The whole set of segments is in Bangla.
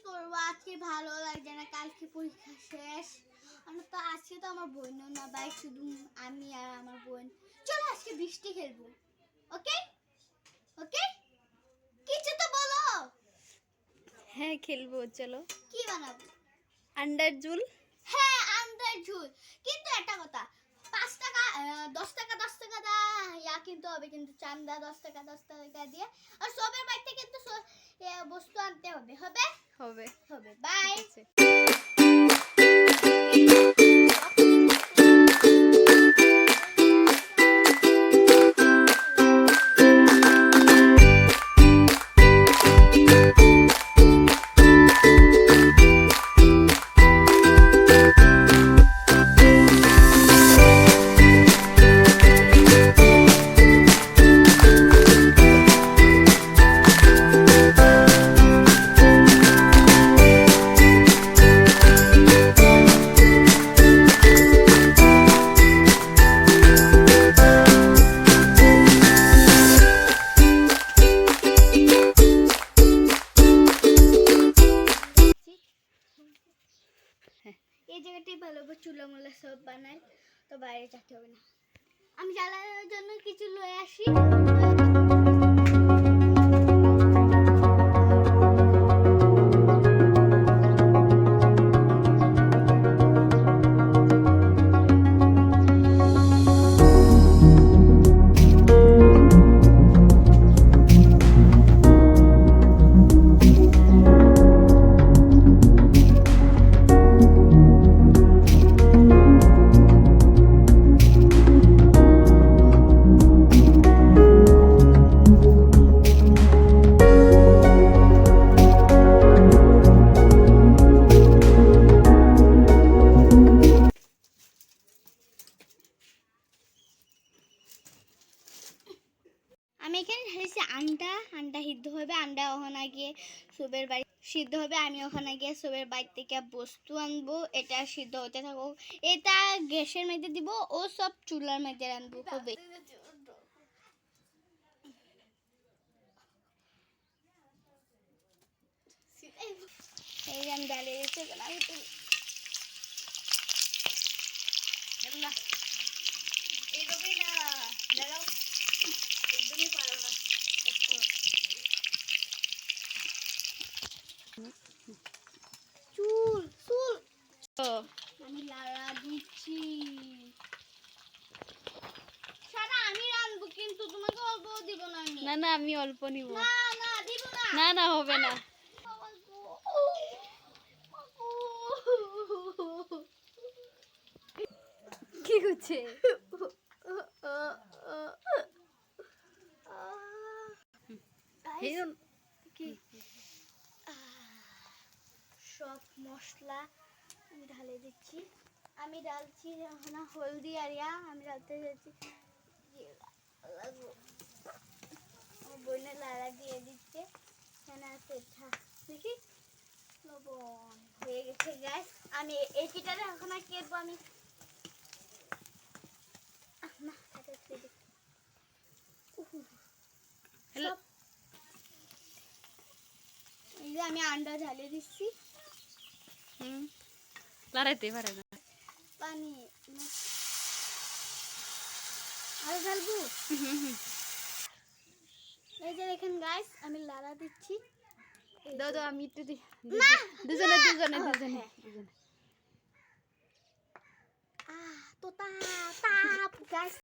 করবো, আজকে ভালো লাগছে না, কালকে পরীক্ষা শেষ। আমরা তো আজকে তো আমার বোন না ভাই, শুধু আমি আর আমার বোন। চলো আজকে বৃষ্টি খেলবো, ওকে ওকে? কিছু তো বলো। হ্যাঁ খেলবো, চলো। কি বানাবো? আন্ডার ঝুল। হ্যাঁ আন্ডার ঝুল, কিন্তু একটা কথা, 5 টাকা 10 টাকা 10 টাকা দা ইয়া কিন্তু হবে, কিন্তু চান্দা 10 টাকা 10 টাকা দিয়ে। আর সবের বাড়িতে কিন্তু বস্তু আনতে হবে, হবে হবে হবে। বাই। আছে। এই জায়গাটাই ভালো, চুলা মুলা সব বানাই, তো বাইরে যেতে হবে না। আমি জ্বালানোর জন্য কিছু লয়ে আসি। আমি এখানে ঢালিছি আন্ডা সিদ্ধ হবে, আন্ডা ওখানে গিয়ে সবের বাড়ি সিদ্ধ হবে, আমি ওখানে গিয়ে সবের বাড়ি থেকে বস্তু আনবো, এটা সিদ্ধ হতে থাকো। এটা গ্যাসের মধ্যে দিব, ও সব চুলার মধ্যে রান্নবো হবে। এই আমি ডালিয়ে দিচ্ছি, আমি এইভাবেই না দাঁড়াও, একদমই পারো না। চুল চুল আমি লাড়া দিচ্ছি। সারা আমি রানবো, কিন্তু তোমাকে অল্প দিব না আমি। না না, আমি অল্প নিব। না না দিব না। না না, হবে না। কি হচ্ছে? সব মশলা আমি ঢালে দিচ্ছি। আমি ডালছি এখন হলদি আর আমি ডালতে যাচ্ছি। বইনে লাড়া দিয়ে দিচ্ছে, এখানে আছে দেখি লবণ হয়ে গেছে গ্যাস। আমি এই পিঠাটা এখন আর কেটবো আমি। না এই যে আমি আন্ডা ঢালে দিচ্ছি। লড়াইতে পারে না। পানি আরো ঢালবো। এই যে দেখেন গাইস, আমি লাড়া দিচ্ছি। দাও আমি একটু দিই। না দুজনে তো তাপ গাইস।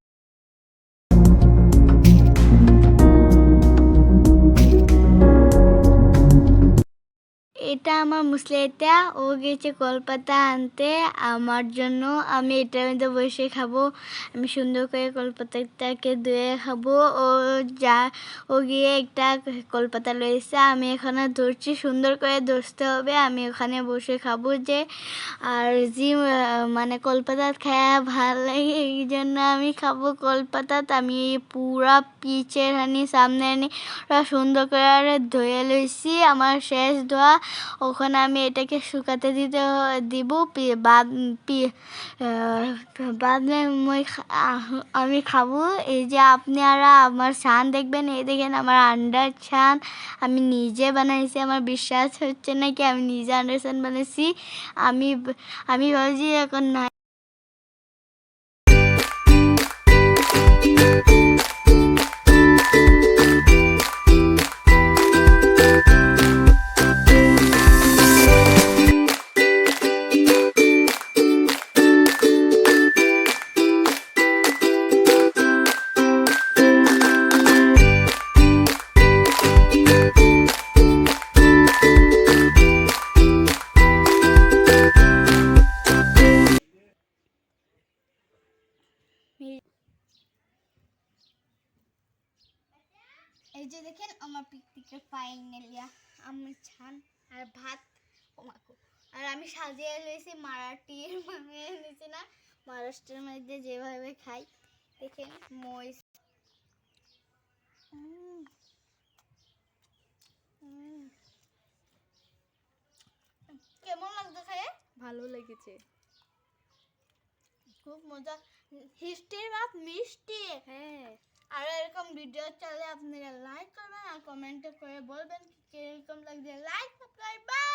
এটা আমার মুসলিটা, ও গেছে কলপাতা আনতে আমার জন্য। আমি এটার মধ্যে বসে খাবো, আমি সুন্দর করে কলপাতাটাকে ধুয়ে খাবো। ও গিয়ে একটা কলপাতা লয়েছে, আমি এখানে ধরছি, সুন্দর করে ধরতে হবে, আমি ওখানে বসে খাবো যে। আর মানে কলপাতা খাওয়া ভালো লাগে, এই জন্য আমি খাবো কলপাতাত। আমি পুরা পিচের সামনে ওরা সুন্দর করে ধুয়ে লইছি, আমার শেষ ধোয়া। ওখানে আমি এটাকে শুকাতে দিব বাদে আমি খাবো। এই যে আপনারা আমার ছান দেখবেন, এই দেখেন আমার আন্ডার ছান আমি নিজে বানাইছি। আমার বিশ্বাস হচ্ছে না কি আমি নিজে আন্ডার ছান বানাইছি। আমি আমি ভাবছি এখন না এই যে দেখেন আমার পিকনিকের ফাইনালিয়া আমার ছান আর ভাত আর আমি সাজিয়ে লইছি মারাঠির নিচে না মহারাষ্ট্রের মধ্যে যেভাবে খাই দেখেন মরিচ কেমন লাগছে খাইয়ে? ভালো লেগেছে। খুব মজা, হিস্টির ভাত মিষ্টি। হ্যাঁ, আর এরকম ভিডিও চাইলে আপনারা লাইক করবেন আর কমেন্টে করে বলবেন কিরকম লাগছে। Like subscribe bye.